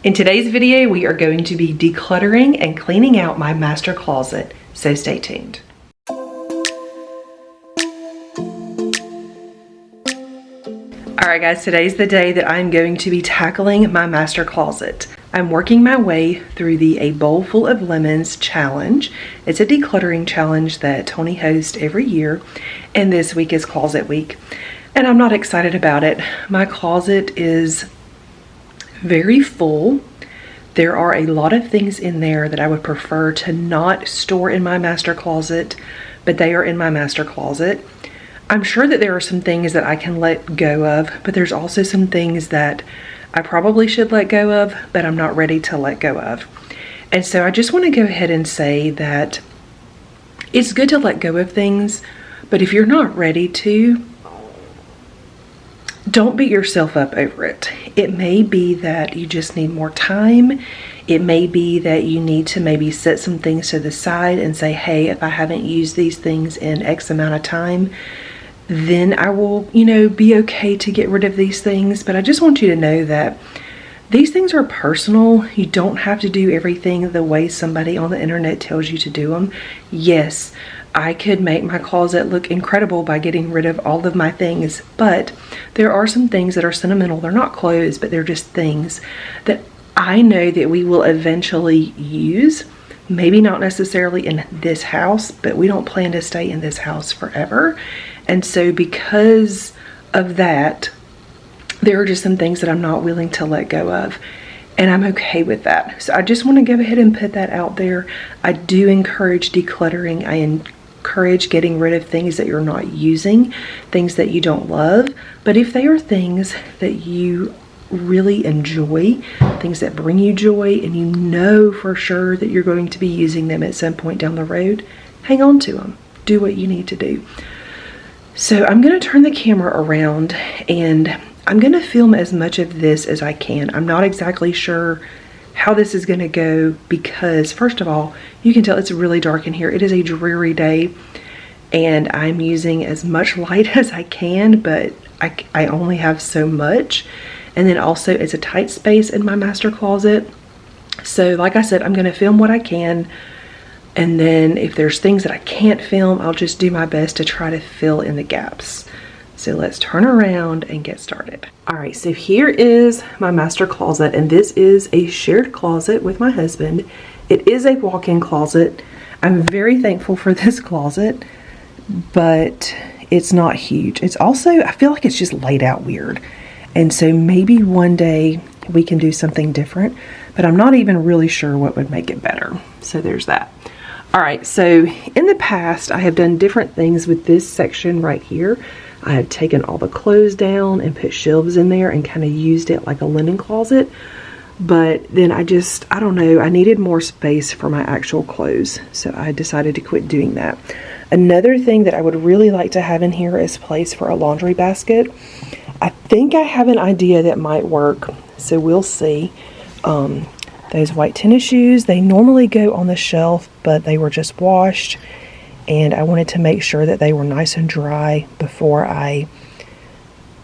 In today's video, we are going to be decluttering and cleaning out my master closet, so stay tuned. Alright guys, today's the day that I'm going to be tackling my master closet. I'm working my way through the A Bowl Full of Lemons challenge. It's a decluttering challenge that Tony hosts every year, and this week is closet week. And I'm not excited about it. My closet is very full. There are a lot of things in there that I would prefer to not store in my master closet, but they are in my master closet. I'm sure that there are some things that I can let go of, but there's also some things that I probably should let go of, but I'm not ready to let go of. And so I just want to go ahead and say that it's good to let go of things, but if you're not ready to, don't beat yourself up over it. It may be that you just need more time. It may be that you need to maybe set some things to the side and say, hey, if I haven't used these things in X amount of time, then I will, be okay to get rid of these things. But I just want you to know that these things are personal. You don't have to do everything the way somebody on the internet tells you to do them. Yes, I could make my closet look incredible by getting rid of all of my things, but there are some things that are sentimental. They're not clothes, but they're just things that I know that we will eventually use. Maybe not necessarily in this house, but we don't plan to stay in this house forever. And so because of that, there are just some things that I'm not willing to let go of. And I'm okay with that. So I just want to go ahead and put that out there. I do encourage decluttering. I encourage getting rid of things that you're not using, things that you don't love. But if they are things that you really enjoy, things that bring you joy, and you know for sure that you're going to be using them at some point down the road, hang on to them. Do what you need to do. So I'm going to turn the camera around and I'm going to film as much of this as I can. I'm not exactly sure how this is going to go because, first of all, you can tell it's really dark in here. It is a dreary day and I'm using as much light as I can, but I only have so much. And then also it's a tight space in my master closet. So like I said, I'm going to film what I can. And then if there's things that I can't film, I'll just do my best to try to fill in the gaps. So let's turn around and get started. All right, so here is my master closet, and this is a shared closet with my husband. It is a walk-in closet. I'm very thankful for this closet, but it's not huge. It's also, I feel like it's just laid out weird. And so maybe one day we can do something different, but I'm not even really sure what would make it better. So there's that. All right, so in the past, I have done different things with this section right here. I have taken all the clothes down and put shelves in there and kind of used it like a linen closet. But then I don't know, I needed more space for my actual clothes. So I decided to quit doing that. Another thing that I would really like to have in here is place for a laundry basket. I think I have an idea that might work, so we'll see. Those white tennis shoes, they normally go on the shelf, but they were just washed. And I wanted to make sure that they were nice and dry before I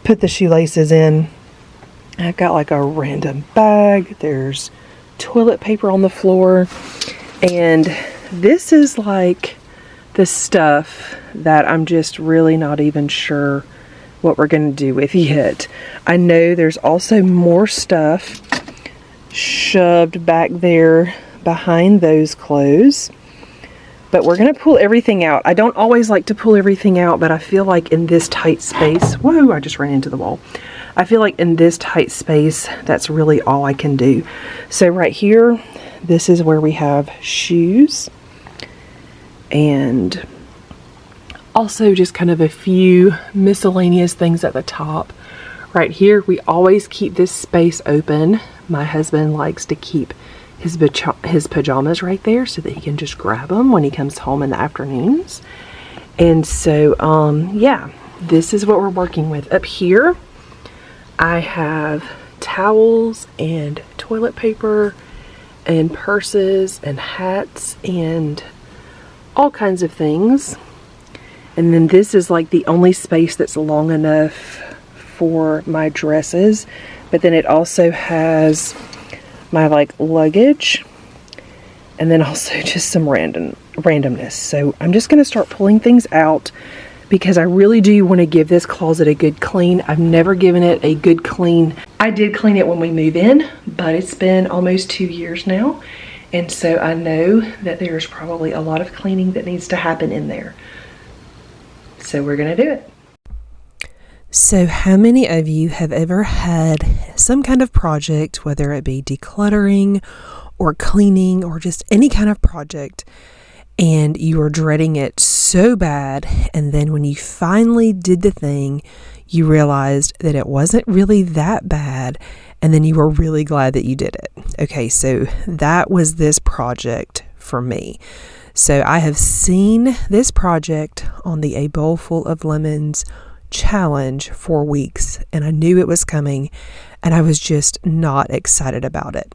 put the shoelaces in. I've got like a random bag. There's toilet paper on the floor. And this is like the stuff that I'm just really not even sure what we're going to do with yet. I know there's also more stuff shoved back there behind those clothes. But we're going to pull everything out. I don't always like to pull everything out, but I feel like in this tight space, whoa, I just ran into the wall. I feel like in this tight space, that's really all I can do. So right here, this is where we have shoes. And also just kind of a few miscellaneous things at the top. Right here, we always keep this space open. My husband likes to keep his pajamas right there so that he can just grab them when he comes home in the afternoons. And so, yeah, this is what we're working with. Up here, I have towels and toilet paper and purses and hats and all kinds of things. And then this is like the only space that's long enough for my dresses. But then it also has my like luggage, and then also just some randomness. So I'm just going to start pulling things out because I really do want to give this closet a good clean. I've never given it a good clean. I did clean it when we move in, but it's been almost 2 years now. And so I know that there's probably a lot of cleaning that needs to happen in there. So we're going to do it. So how many of you have ever had some kind of project, whether it be decluttering or cleaning or just any kind of project, and you were dreading it so bad, and then when you finally did the thing, you realized that it wasn't really that bad, and then you were really glad that you did it? Okay, so that was this project for me. So I have seen this project on the A Bowl Full of Lemons challenge for weeks, and I knew it was coming, and I was just not excited about it.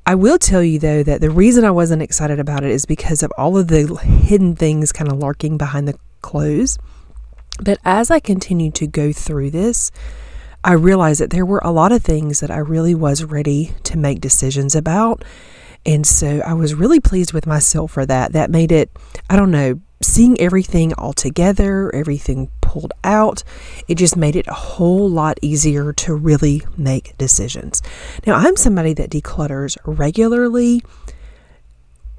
I will tell you though that the reason I wasn't excited about it is because of all of the hidden things kind of lurking behind the clothes. But as I continued to go through this, I realized that there were a lot of things that I really was ready to make decisions about. And so I was really pleased with myself for that. That made it, I don't know, seeing everything all together, everything pulled out, it just made it a whole lot easier to really make decisions. Now, I'm somebody that declutters regularly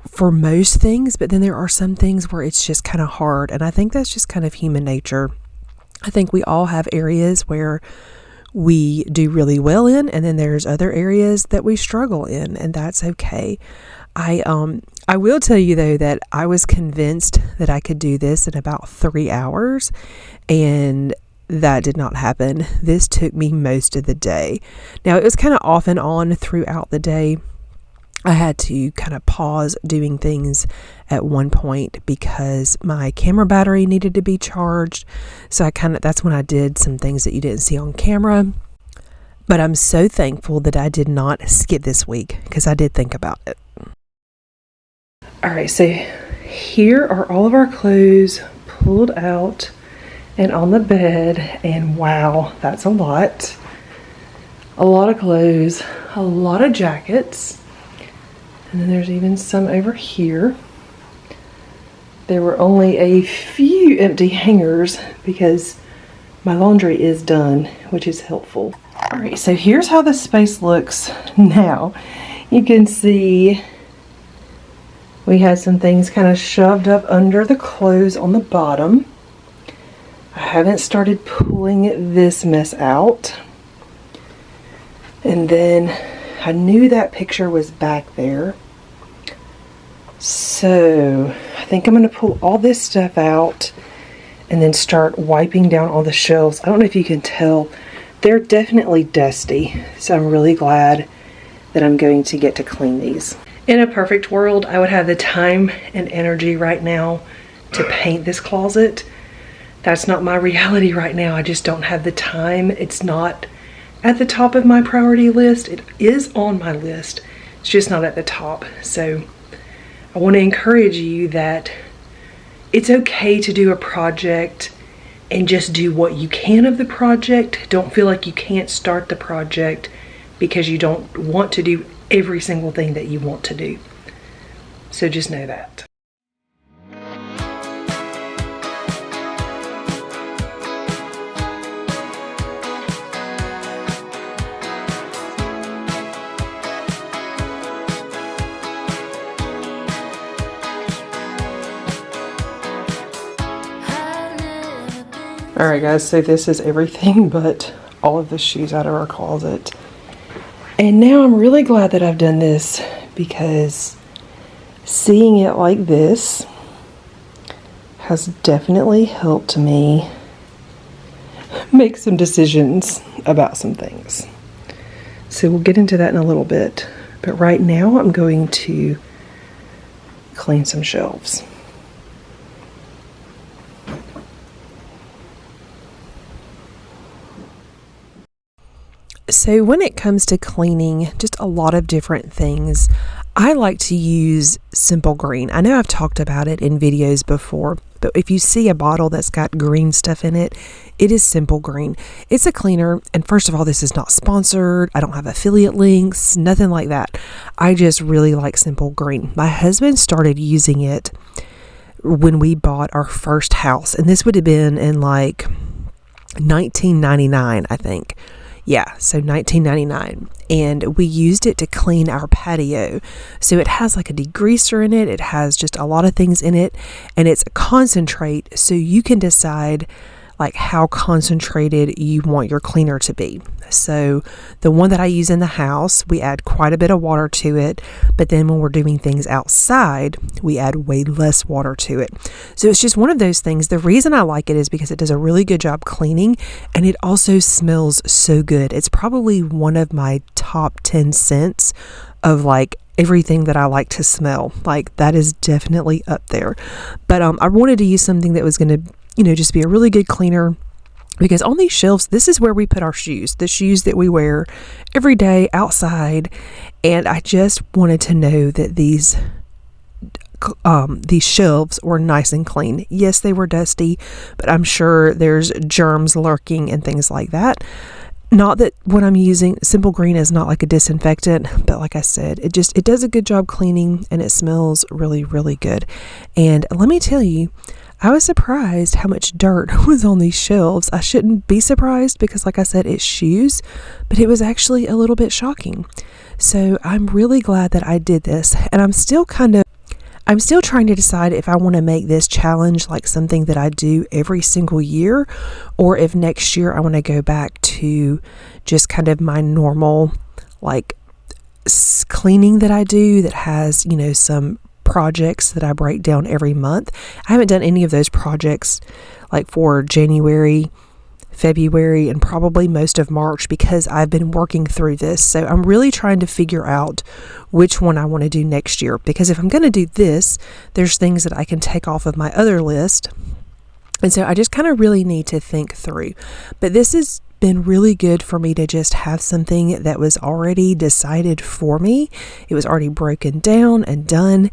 for most things, but then there are some things where it's just kind of hard. And I think that's just kind of human nature. I think we all have areas where we do really well in, and then there's other areas that we struggle in, and that's okay. I will tell you though that I was convinced that I could do this in about 3 hours, and that did not happen. This took me most of the day. Now, it was kind of off and on throughout the day. I had to kind of pause doing things at one point because my camera battery needed to be charged. So that's when I did some things that you didn't see on camera. But I'm so thankful that I did not skip this week because I did think about it. All right, so here are all of our clothes pulled out and on the bed, and wow, that's a lot. A lot of clothes, a lot of jackets, and then there's even some over here. There were only a few empty hangers because my laundry is done, which is helpful. All right, so here's how the space looks now. You can see we had some things kind of shoved up under the clothes on the bottom. I haven't started pulling this mess out. And then I knew that picture was back there. So I think I'm going to pull all this stuff out and then start wiping down all the shelves. I don't know if you can tell, they're definitely dusty. So I'm really glad that I'm going to get to clean these. In a perfect world, I would have the time and energy right now to paint this closet. That's not my reality right now. I just don't have the time. It's not at the top of my priority list. It is on my list. It's just not at the top. So I want to encourage you that it's okay to do a project and just do what you can of the project. Don't feel like you can't start the project because you don't want to do every single thing that you want to do. So just know that. Alright guys, so this is everything but all of the shoes out of our closet. And now I'm really glad that I've done this because seeing it like this has definitely helped me make some decisions about some things. So we'll get into that in a little bit. But right now I'm going to clean some shelves. So when it comes to cleaning just a lot of different things, I like to use Simple Green. I know I've talked about it in videos before, but if you see a bottle that's got green stuff in it, it is Simple Green. It's a cleaner, and first of all, this is not sponsored. I don't have affiliate links, nothing like that. I just really like Simple Green. My husband started using it when we bought our first house, and this would have been in like 1999, I think. Yeah, so 1999, and we used it to clean our patio. So it has like a degreaser in it. It has just a lot of things in it, and it's a concentrate, so you can decide like how concentrated you want your cleaner to be. So the one that I use in the house, we add quite a bit of water to it, but then when we're doing things outside, we add way less water to it. So it's just one of those things. The reason I like it is because it does a really good job cleaning, and it also smells so good. It's probably one of my top 10 scents of like everything that I like to smell. Like that is definitely up there. But I wanted to use something that was going to just be a really good cleaner, because on these shelves, this is where we put our shoes, the shoes that we wear every day outside. And I just wanted to know that these shelves were nice and clean. Yes, they were dusty, but I'm sure there's germs lurking and things like that. Not that what I'm using, Simple Green, is not like a disinfectant, but like I said, it does a good job cleaning, and it smells really, really good. And let me tell you, I was surprised how much dirt was on these shelves. I shouldn't be surprised because, like I said, it's shoes, but it was actually a little bit shocking. So I'm really glad that I did this, and I'm still trying to decide if I want to make this challenge like something that I do every single year, or if next year I want to go back to just kind of my normal like cleaning that I do that has, some projects that I break down every month. I haven't done any of those projects like for January, February, and probably most of March because I've been working through this. So I'm really trying to figure out which one I want to do next year, because if I'm going to do this, there's things that I can take off of my other list. And so I just kind of really need to think through. But this has been really good for me to just have something that was already decided for me. It was already broken down and done.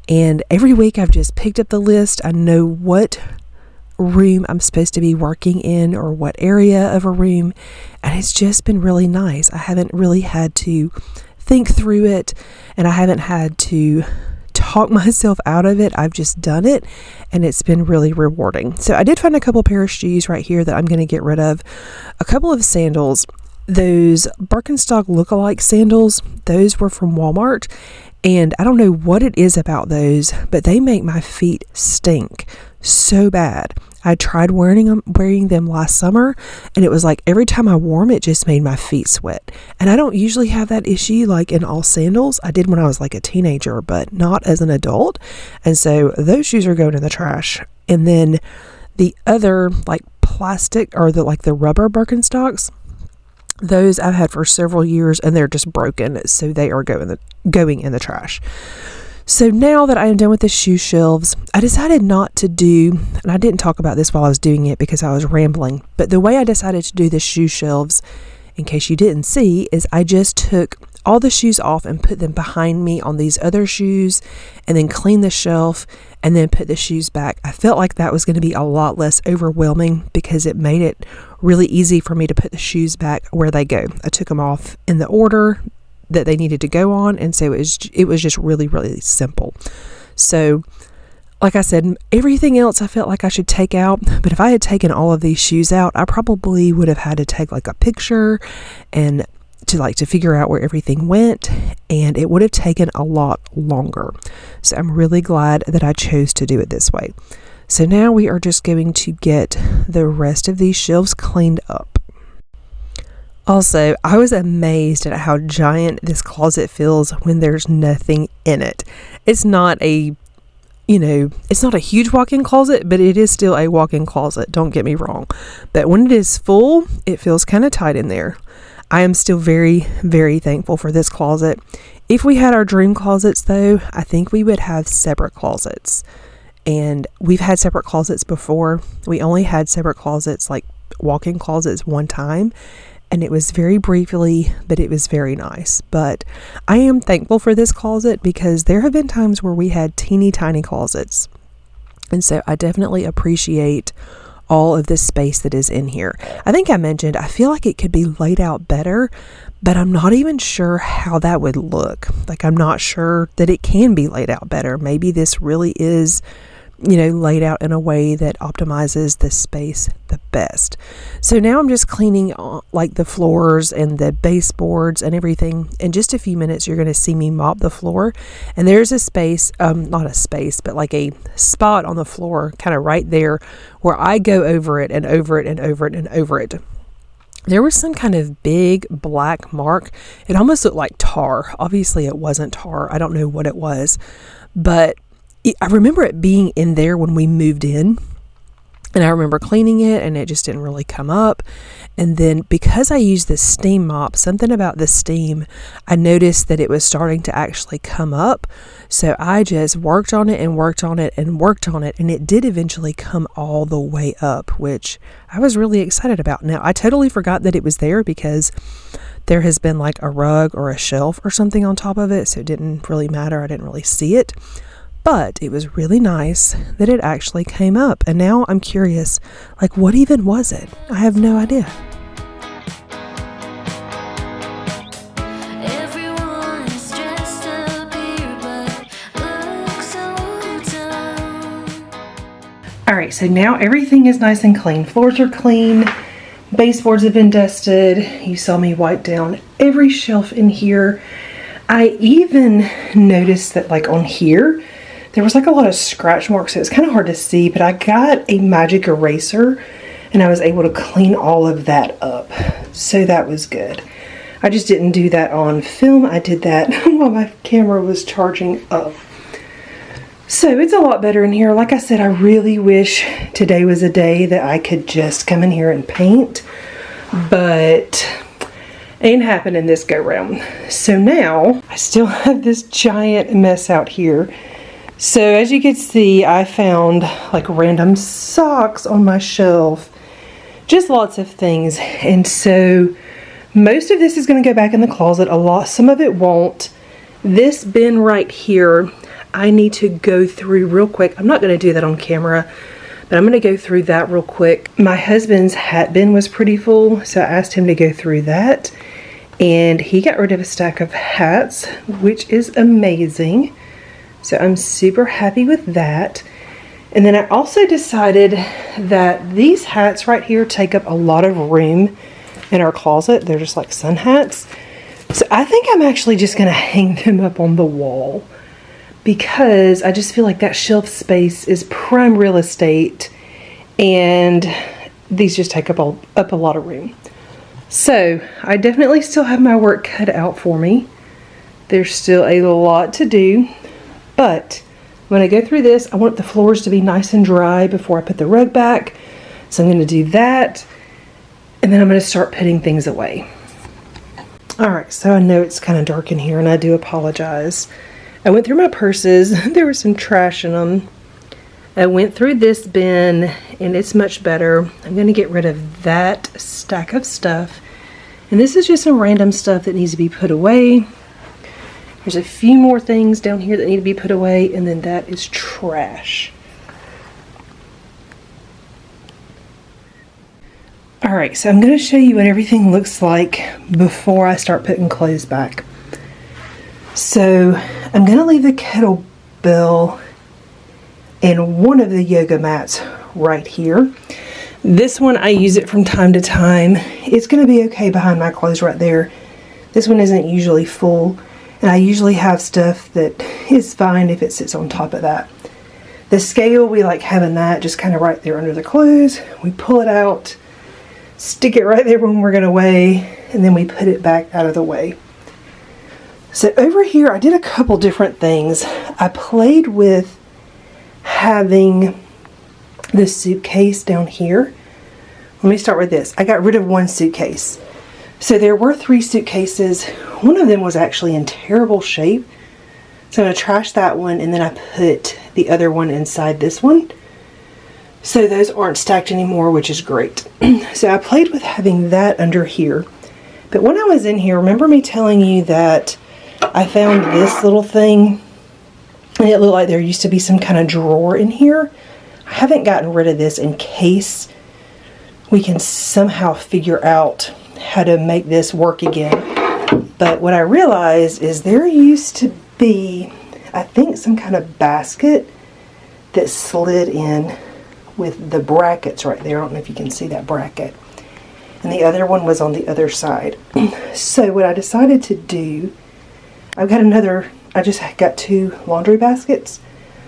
And every week I've just picked up the list. I know what room I'm supposed to be working in or what area of a room. And it's just been really nice. I haven't really had to think through it, and I haven't had to talk myself out of it. I've just done it, and it's been really rewarding. So I did find a couple pair of shoes right here that I'm going to get rid of. A couple of sandals, those Birkenstock lookalike sandals, those were from Walmart, and I don't know what it is about those, but they make my feet stink so bad. I tried wearing them last summer, and it was like every time I wore them, it just made my feet sweat. And I don't usually have that issue like in all sandals. I did when I was like a teenager, but not as an adult. And so those shoes are going in the trash. And then the other like plastic or the rubber Birkenstocks, those I've had for several years, and they're just broken, so they are going in the trash. So now that I am done with the shoe shelves, I decided not to do, and I didn't talk about this while I was doing it because I was rambling, but the way I decided to do the shoe shelves, in case you didn't see, is I just took all the shoes off and put them behind me on these other shoes, and then cleaned the shelf and then put the shoes back. I felt like that was going to be a lot less overwhelming because it made it really easy for me to put the shoes back where they go. I took them off in the order that they needed to go on, and so it was just really, really simple. So like I said, everything else I felt like I should take out, but if I had taken all of these shoes out, I probably would have had to take like a picture and to figure out where everything went, and it would have taken a lot longer. So I'm really glad that I chose to do it this way. So now we are just going to get the rest of these shelves cleaned up. Also, I was amazed at how giant this closet feels when there's nothing in it. It's not a huge walk-in closet, but it is still a walk-in closet. Don't get me wrong. But when it is full, it feels kind of tight in there. I am still very, very thankful for this closet. If we had our dream closets, though, I think we would have separate closets. And we've had separate closets before. We only had separate closets, like walk-in closets, one time. and it was very briefly, but it was very nice. But I am thankful for this closet because there have been times where we had teeny tiny closets. And so I definitely appreciate all of this space that is in here. I think I mentioned, I feel like it could be laid out better, but I'm not even sure how that would look. Like, I'm not sure that it can be laid out better. Maybe this really is, laid out in a way that optimizes the space the best. So now I'm just cleaning like the floors and the baseboards and everything. In just a few minutes, you're going to see me mop the floor. And there's a space, not a space, but like a spot on the floor, kind of right there, where I go over it and over it and over it and over it. There was some kind of big black mark. It almost looked like tar. Obviously, it wasn't tar. I don't know what it was, but I remember it being in there when we moved in, and I remember cleaning it and it just didn't really come up. And then because I used this steam mop, something about the steam, I noticed that it was starting to actually come up. So I just worked on it and worked on it and worked on it, and it did eventually come all the way up, which I was really excited about. Now, I totally forgot that it was there because there has been like a rug or a shelf or something on top of it, so it didn't really matter. I didn't really see it. But it was really nice that it actually came up. And now I'm curious, like, what even was it? I have no idea. All right, so now everything is nice and clean. Floors are clean. Baseboards have been dusted. You saw me wipe down every shelf in here. I even noticed that, like, on here, there was like a lot of scratch marks, so it's kind of hard to see, but I got a magic eraser and I was able to clean all of that up. So that was good. I just didn't do that on film. I did that while my camera was charging up. So it's a lot better in here. Like I said, I really wish today was a day that I could just come in here and paint, but ain't happening this go round. So now I still have this giant mess out here. So as you can see, I found like random socks on my shelf, just lots of things. And so most of this is going to go back in the closet. Some of it won't. This bin right here, I need to go through real quick. I'm not going to do that on camera, but I'm going to go through that real quick. My husband's hat bin was pretty full, so I asked him to go through that. And he got rid of a stack of hats, which is amazing. So I'm super happy with that. And then I also decided that these hats right here take up a lot of room in our closet. They're just like sun hats. So I think I'm actually just going to hang them up on the wall because I just feel like that shelf space is prime real estate and these just take up a lot of room. So I definitely still have my work cut out for me. There's still a lot to do. But when I go through this, I want the floors to be nice and dry before I put the rug back. So I'm going to do that. And then I'm going to start putting things away. Alright, so I know it's kind of dark in here and I do apologize. I went through my purses. There was some trash in them. I went through this bin and it's much better. I'm going to get rid of that stack of stuff. And this is just some random stuff that needs to be put away. There's a few more things down here that need to be put away, and then that is trash. Alright, so I'm going to show you what everything looks like before I start putting clothes back. So I'm going to leave the kettlebell and one of the yoga mats right here. This one, I use it from time to time. It's going to be okay behind my clothes right there. This one isn't usually full. And I usually have stuff that is fine if it sits on top of that. The scale, we like having that just kind of right there under the clothes. We pull it out, stick it right there when we're going to weigh, and then we put it back out of the way. So over here, I did a couple different things. I played with having the suitcase down here. Let me start with this. I got rid of one suitcase. So there were 3 suitcases. One of them was actually in terrible shape. So I'm going to trash that one, and then I put the other one inside this one. So those aren't stacked anymore, which is great. So I played with having that under here. But when I was in here, remember me telling you that I found this little thing and it looked like there used to be some kind of drawer in here? I haven't gotten rid of this in case we can somehow figure out how to make this work again. But what I realized is there used to be, I think, some kind of basket that slid in with the brackets right there. I don't know if you can see that bracket. And the other one was on the other side. So what I decided to do, I just got 2 laundry baskets.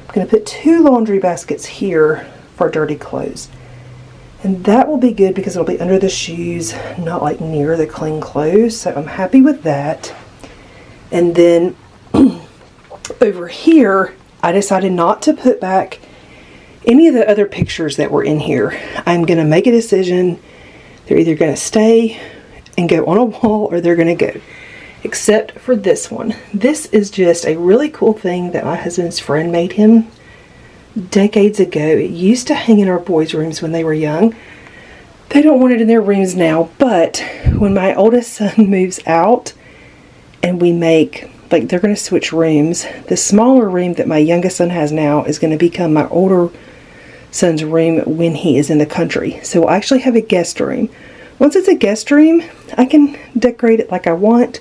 I'm going to put 2 laundry baskets here for dirty clothes. And that will be good because it'll be under the shoes, not like near the clean clothes. So I'm happy with that. And then over here, I decided not to put back any of the other pictures that were in here. I'm going to make a decision. They're either going to stay and go on a wall or they're going to go. Except for this one. This is just a really cool thing that my husband's friend made him decades ago. It used to hang in our boys' rooms when they were young. They don't want it in their rooms now, but when my oldest son moves out and we make, like, they're going to switch rooms, the smaller room that my youngest son has now is going to become my older son's room when he is in the country. So we'll actually have a guest room. Once it's a guest room, I can decorate it like I want.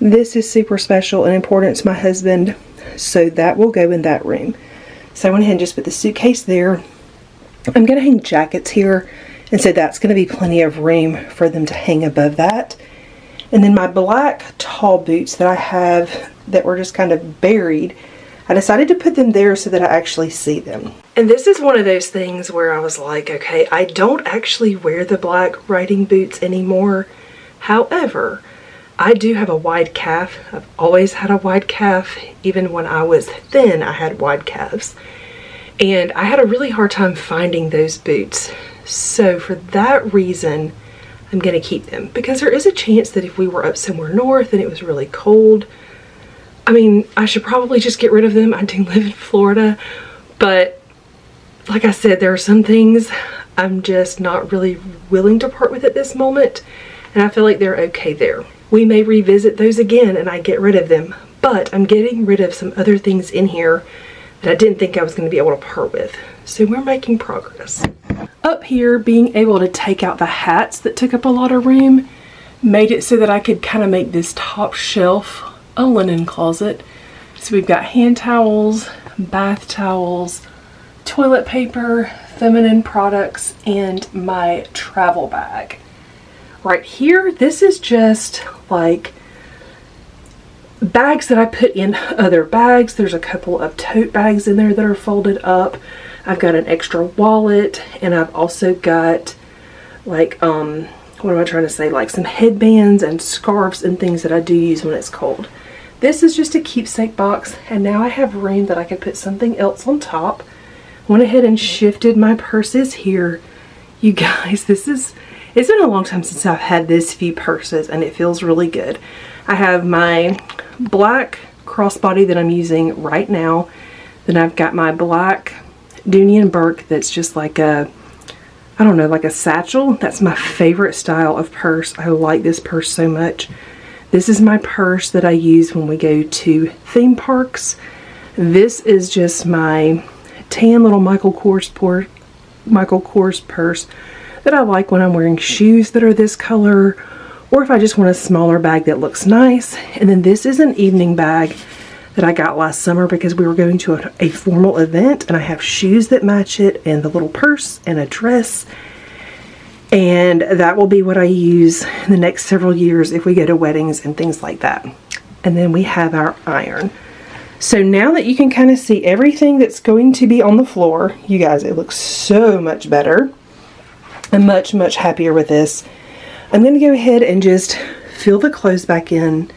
This is super special and important to my husband, so that will go in that room. So I went ahead and just put the suitcase there. I'm going to hang jackets here, and so that's going to be plenty of room for them to hang above that. And then my black tall boots that I have that were just kind of buried, I decided to put them there so that I actually see them. And this is one of those things where I was like, okay, I don't actually wear the black riding boots anymore. However, I do have a wide calf. I've always had a wide calf. Even when I was thin, I had wide calves. And I had a really hard time finding those boots. So for that reason, I'm going to keep them. Because there is a chance that if we were up somewhere north and it was really cold, I mean, I should probably just get rid of them. I do live in Florida. But like I said, there are some things I'm just not really willing to part with at this moment. And I feel like they're okay there. We may revisit those again and I get rid of them, but I'm getting rid of some other things in here that I didn't think I was going to be able to part with. So we're making progress. Up here, being able to take out the hats that took up a lot of room made it so that I could kind of make this top shelf a linen closet. So we've got hand towels, bath towels, toilet paper, feminine products, and my travel bag. Right here, this is just like bags that I put in other bags. There's a couple of tote bags in there that are folded up. I've got an extra wallet, and I've also got like, what am I trying to say? Like some headbands and scarves and things that I do use when it's cold. This is just a keepsake box, and now I have room that I can put something else on top. Went ahead and shifted my purses here. You guys, it's been a long time since I've had this few purses, and it feels really good. I have my black crossbody that I'm using right now. Then I've got my black Dooney and Burke that's just like a, I don't know, like a satchel. That's my favorite style of purse. I like this purse so much. This is my purse that I use when we go to theme parks. This is just my tan little Michael Kors purse that I like when I'm wearing shoes that are this color, or if I just want a smaller bag that looks nice. And then this is an evening bag that I got last summer because we were going to a formal event, and I have shoes that match it, and the little purse, and a dress. And that will be what I use in the next several years if we go to weddings and things like that. And then we have our iron. So now that you can kind of see everything that's going to be on the floor, you guys, it looks so much better. I'm much, much happier with this. I'm going to go ahead and just fill the clothes back in.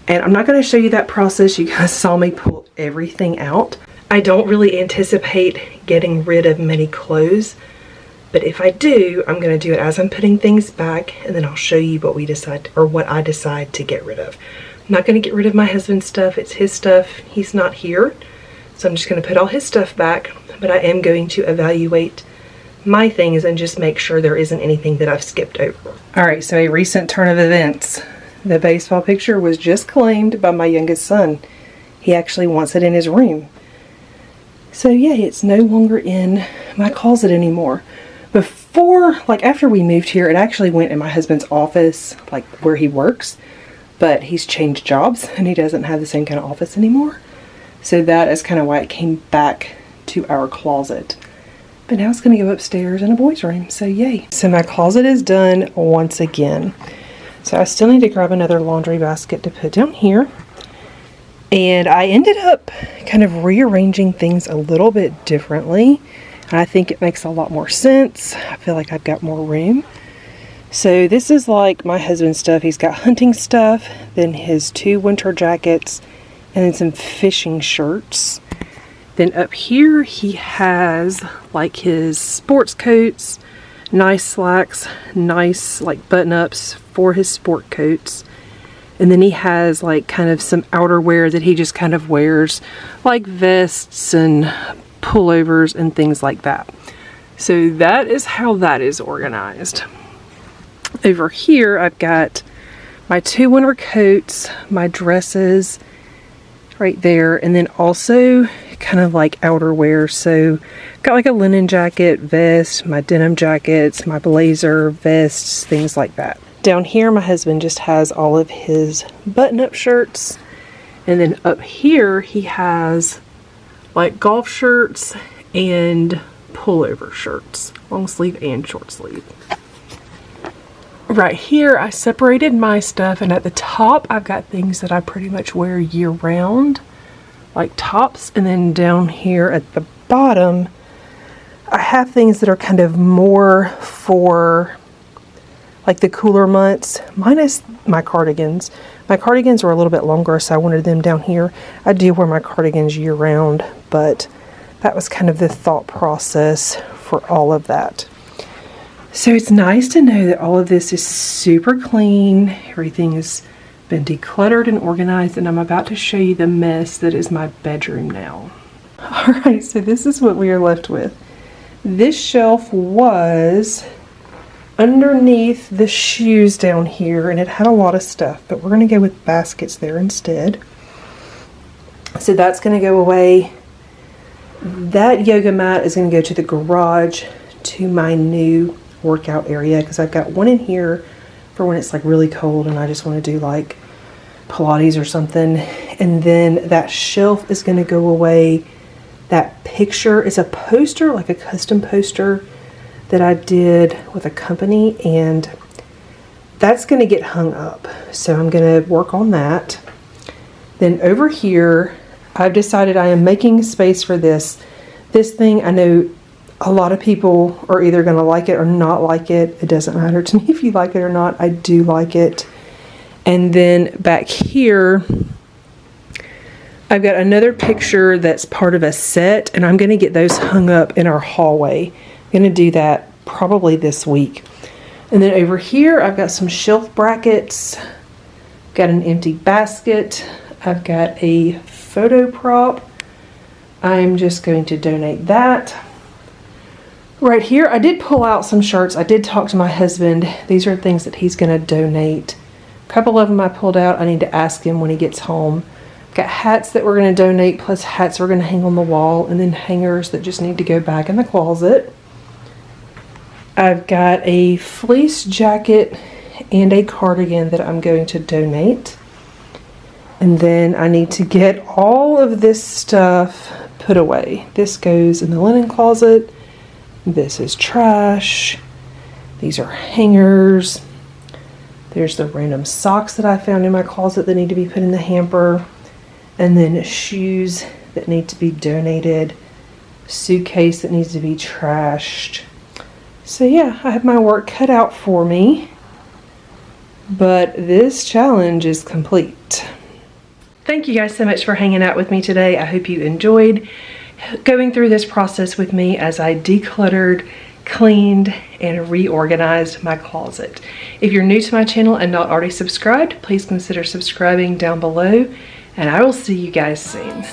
And I'm not going to show you that process. You guys saw me pull everything out. I don't really anticipate getting rid of many clothes. But if I do, I'm going to do it as I'm putting things back. And then I'll show you what we decide, or what I decide to get rid of. I'm not going to get rid of my husband's stuff. It's his stuff. He's not here. So I'm just going to put all his stuff back. But I am going to evaluate my things and just make sure there isn't anything that I've skipped over. All right, so a recent turn of events. The baseball picture was just claimed by my youngest son. He actually wants it in his room. So yeah, it's no longer in my closet anymore. Before, like after we moved here, it actually went in my husband's office, like where he works, but he's changed jobs and he doesn't have the same kind of office anymore. So that is kind of why it came back to our closet. But now it's going to go upstairs in a boy's room, so yay. So my closet is done once again. So I still need to grab another laundry basket to put down here. And I ended up kind of rearranging things a little bit differently. And I think it makes a lot more sense. I feel like I've got more room. So this is like my husband's stuff. He's got hunting stuff, then his 2 winter jackets, and then some fishing shirts. Then up here he has like his sports coats, nice slacks, nice like button-ups for his sport coats. And then he has like kind of some outerwear that he just kind of wears, like vests and pullovers and things like that. So that is how that is organized. Over here I've got my 2 winter coats, my dresses right there, and then also kind of like outerwear. So got like a linen jacket, vest, my denim jackets, my blazer, vests, things like that. Down here my husband just has all of his button-up shirts, and then up here he has like golf shirts and pullover shirts, long sleeve and short sleeve. Right here I separated my stuff, and at the top I've got things that I pretty much wear year round, like tops, and then down here at the bottom I have things that are kind of more for like the cooler months, minus my cardigans. My cardigans are a little bit longer, so I wanted them down here. I do wear my cardigans year round, but that was kind of the thought process for all of that. So it's nice to know that all of this is super clean. Everything has been decluttered and organized, and I'm about to show you the mess that is my bedroom now. All right, so this is what we are left with. This shelf was underneath the shoes down here, and it had a lot of stuff, but we're going to go with baskets there instead. So that's going to go away. That yoga mat is going to go to the garage, to my new workout area, because I've got one in here for when it's like really cold and I just want to do like Pilates or something. And then that shelf is going to go away. That picture is a poster, like a custom poster that I did with a company, and that's going to get hung up. So I'm going to work on that. Then over here, I've decided I am making space for this. This thing, I know a lot of people are either going to like it or not like it. It doesn't matter to me if you like it or not. I do like it. And then back here, I've got another picture that's part of a set, and I'm going to get those hung up in our hallway. I'm going to do that probably this week. And then over here I've got some shelf brackets, got an empty basket, I've got a photo prop. I'm just going to donate that. Right here I did pull out some shirts. I did talk to my husband. These are things that he's going to donate. A couple of them I pulled out. I need to ask him when he gets home. I've got hats that we're going to donate, plus hats we're going to hang on the wall, and then hangers that just need to go back in the closet. I've got a fleece jacket and a cardigan that I'm going to donate. And then I need to get all of this stuff put away. This goes in the linen closet. This is trash. These are hangers. There's the random socks that I found in my closet that need to be put in the hamper. And then shoes that need to be donated. Suitcase that needs to be trashed. So yeah, I have my work cut out for me, but this challenge is complete. Thank you guys so much for hanging out with me today. I hope you enjoyed going through this process with me as I decluttered, cleaned, and reorganized my closet. If you're new to my channel and not already subscribed, please consider subscribing down below, and I will see you guys soon.